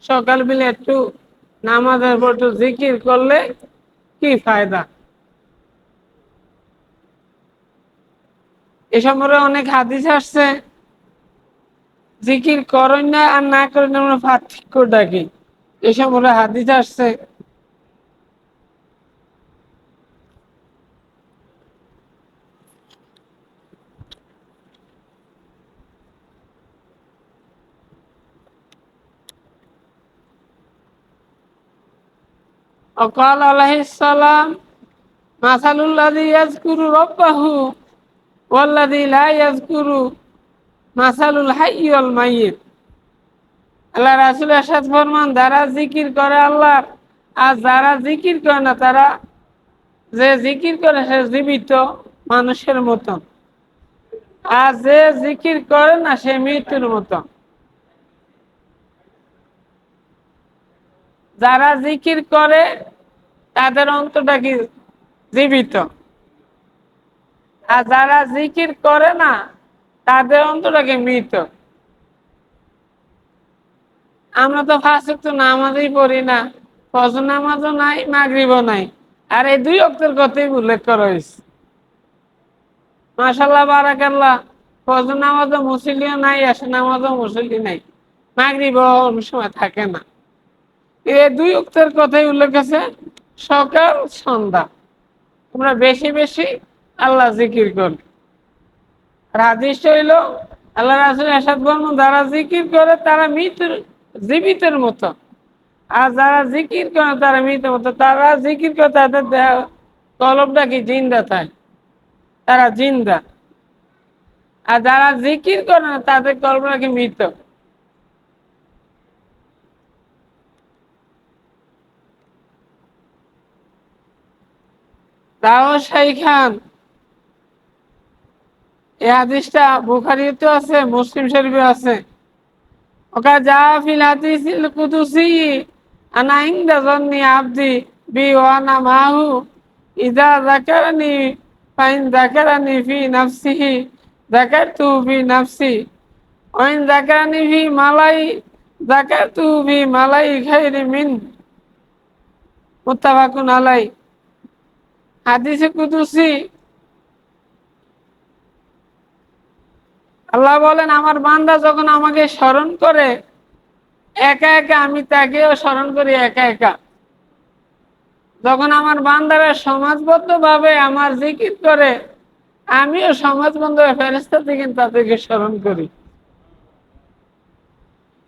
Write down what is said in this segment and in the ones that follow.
সকাল বেলা একটু নামাজের পর একটু জিকির করলে কি ফায়দা। এ সম্পর্কে অনেক হাদিস আসছে, জিকির করেন না আর না করেন না আমরা পার্থক্যটা কি, এ সম্পর্কে হাদিস আসছে। وقال عليه السلام مثل الذي يذكر ربه والذي لا يذكر مثل الحي والميت। আল্লাহ রাসূল ইরশাদ ফরমান, যারা জিকির করে আল্লাহ আর যারা জিকির করে না, তারা যে জিকির করে সে জীবিত মানুষের মতন, আর যে জিকির করে না সে মৃত্যুর মতন। যারা জিকির করে তাদের অন্তরটা কি জীবিত, আর যারা জিকির করে না তাদের অন্তরটাকে মৃত। আমরা তো ফার্স্ট তো নামাজই পড়ি না, ফজর নামাজও নাই, মাগরিবও নাই, আর এই দুই ওয়াক্তের কথাই উল্লেখ করা হয়েছে। মাশাআল্লাহ বারাকাল্লাহ, ফজর নামাজও মুসল্লিও নাই, এশার নামাজও মুসল্লি নাই, মাগরিবও অনেক সময় থাকে না। এই দুই ওয়াক্তের কথাই উল্লেখ আছে, সকাল সন্ধ্যা তোমরা বেশি বেশি আল্লাহ জিকির কর। আর হাদিস হইল আল্লাহ রাসূল ইরশাদ ফরমান, যারা জিকির করে তারা মৃত্যুর জীবিতের মতো, আর যারা জিকির করে তারা মৃতের মতো। তারা জিকির করে তাদের দেহ কলবটা কি জিন্দা থাকে, তারা জিন্দা, আর যারা জিকির করে না তাদের কলবটা কি মৃত। তাও শাইখান, এই হাদিসটা বুখারীতে আছে, মুসলিম শরীফে আছে। ওকা যা ফিল হাদিসিল কুদুসি আনা ইনদা যান্নি আবদি বি ওয়া আনা মাহু ইযা যাকারানি ফাইন যাকারানি ফি নাফসিহি যাকারতু ফি নাফসি ওয়া ইন যাকারানি ফি মালাই যাকারতু ফি মালাই খাইরি মিন। মুত্তাফাকুন আলাই। হাদিসে কুদুসি, আল্লাহ বলেন, আমার বান্দা যখন আমাকে স্মরণ করে একা একা, আমি তাকেও স্মরণ করি একা একা। যখন আমার বান্দারা সমাজবদ্ধ ভাবে আমার জিকির করে, আমিও সমাজবদ্ধ ফেরেশতা থেকে তাদেরকে স্মরণ করি।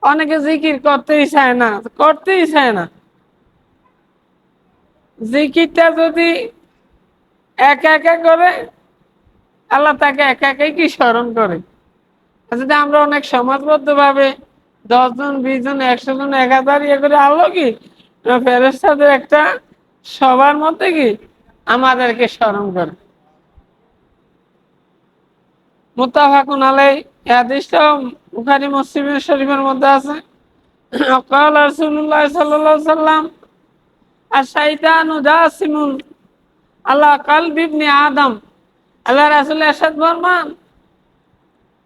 অনেকে জিকির করতেই চায় না, করতেই চায় না। জিকিরটা যদি একা একা করে, আল্লাহ তাকে একা একাই কি স্মরণ করে। আর যদি আমরা অনেক সমাজবদ্ধ ভাবে 10 জন 20 জন 100 জন 1000 ইয়ে করে, আল্লাহ কি ফেরেশতাদের একটা সবার মধ্যে কি আমাদেরকে স্মরণ করে। মুত্তাফাকুন আলাই। এই হাদিসটা বুখারী মুসলিম শরীফের মধ্যে আছে। قال رسول الله صلى الله عليه وسلم الشيطان جاسم على قلب ابن আদম। আল্লাহ রাসূল ইরশাদ ফরমান,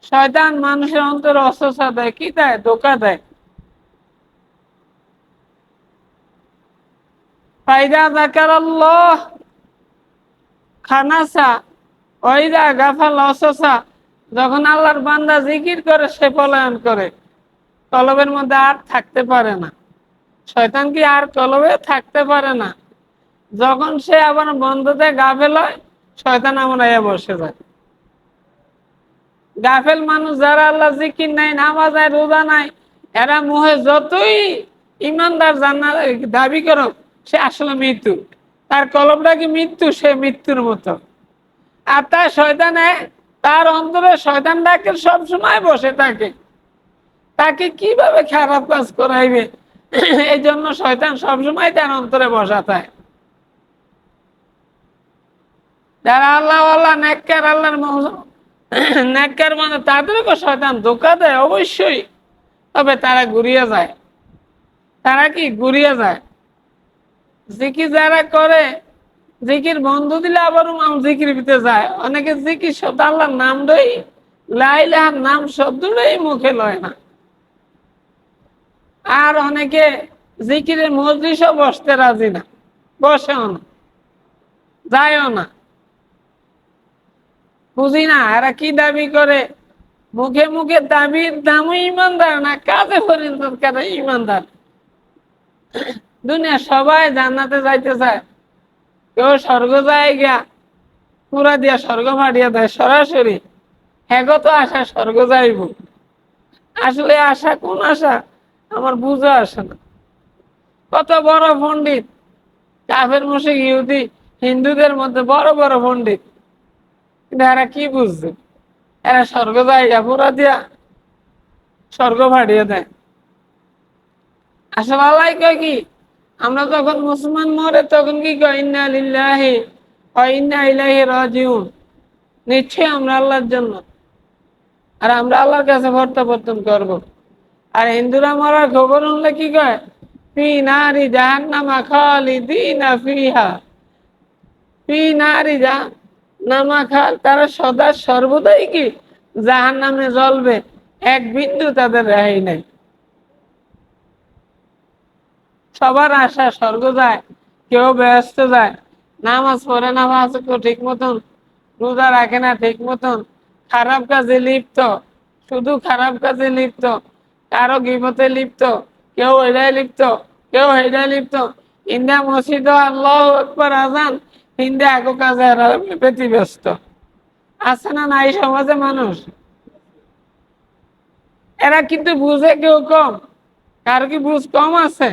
শয়তান মানুষের অন্তরে ওয়াসওয়াসা দেয়, কি দেয়? ধোঁকা দেয়। ফাইদা যাকারাল্লাহ খানাসা ওয়াইদা গাফাল ওয়াসওয়াসা। যখন আল্লাহর বান্দা জিকির করে সে পলায়ন করে, কলবের মধ্যে আর থাকতে পারে না। শয়তান কি আর কলবে থাকতে পারে না। যখন সে আবার বন্ধতে গাফেল হয়, শয়তান আমরা বসে যায়। গাফেল মানুষ যারা আল্লাহ জিকির নাই, নামাজ নাই, রোজা নাই, এরা মোহে যতই ইমানদার জান্নাত দাবি করো, সে আসলে মৃত্যু। তার কলবটা কি মৃত্যু, সে মৃত্যুর মতো। আর তার শয়তানে, তার অন্তরে শয়তান ডাকে সবসময় বসে থাকে, তাকে কিভাবে খারাপ কাজ করাইবে, এই জন্য শয়তান সবসময় তার অন্তরে বসা থাকে। যারা আল্লাহ আল্লাহ নেককার, আল্লাহর নেককার মানে তাদেরকে শয়তান ধোঁকা দেয় অবশ্যই, তবে তারা ঘুরিয়ে যায়। তারা কি ঘুরিয়ে যায়। জিকির যারা করে, জিকির বন্ধ দিলে আবার জিকির ভিতরে যায়। অনেকে জিকির শব্দ আল্লাহর নাম দেই, লা ইলাহার নাম শব্দটাই মুখে লয় না। আর অনেকে জিকিরের মজলিসও বসতে রাজি না, বসেও না, যায়ও না। বুঝি না এরা কি দাবি করে, মুখে মুখে দাবির দামও ইমানদার না, কাজে পরিণত করে ইমানদার। দুনিয়া সবাই জান্নাতে যাইতে চায়, কেউ স্বর্গ যায় গিয়া পুরা দিয়া স্বর্গ ফাটিয়া দেয় সরাসরি। হ্যাঁ তো আশা স্বর্গ যাইব, আসলে আশা কোন আশা আমার বুঝে আসে না। কত বড় পণ্ডিত, কাফের মুশরিক ইহুদি হিন্দুদের মধ্যে বড় বড় পণ্ডিত, কিন্তু এরা কি বুঝছে? এরা স্বর্গ জায়গা পুরা দিয়া স্বর্গ ফাটিয়ে দেয়। আসলে আল্লাহ কয় কি, আমরা যখন মুসলমান মরে তখন কি কয়, ইন্না লিল্লাহি ওয়া ইন্না ইলাইহি রাজিউন, নিশ্চয়ই আমরা আল্লাহর জন্য, আর আমরা আল্লাহর কাছে প্রত্যাবর্তন করব। আর হিন্দুরা মরার খবর হলে কি কয়, ফি নারি জাহান্নামা খালিদিনা ফিহা, ফি নারি জাহান্নামা খাল, তারা সদা সর্বদাই কি জাহান্নামে জ্বলবে, এক বিন্দু তাদের রেহাই নাই। সবার আশা স্বর্গ যায়, কেউ ব্যস্ত যায়, নামাজ পড়ে না, ঠিক মতন রোজা রাখে না ঠিক মতন, খারাপ কাজে লিপ্ত, শুধু খারাপ কাজে লিপ্ত, কারো গীবতে লিপ্ত, কেউ এটাই লিপ্ত, কেউ এটাই লিপ্ত। ইন্দা মসজিদ আল্লাহু আকবার আজান, হিন্দে আগো কাজে ব্যতিব্যস্ত। আছে না নাই সমাজে মানুষ? এরা কিন্তু বুঝে কেউ কম, কারো কি বুঝ কম আছে?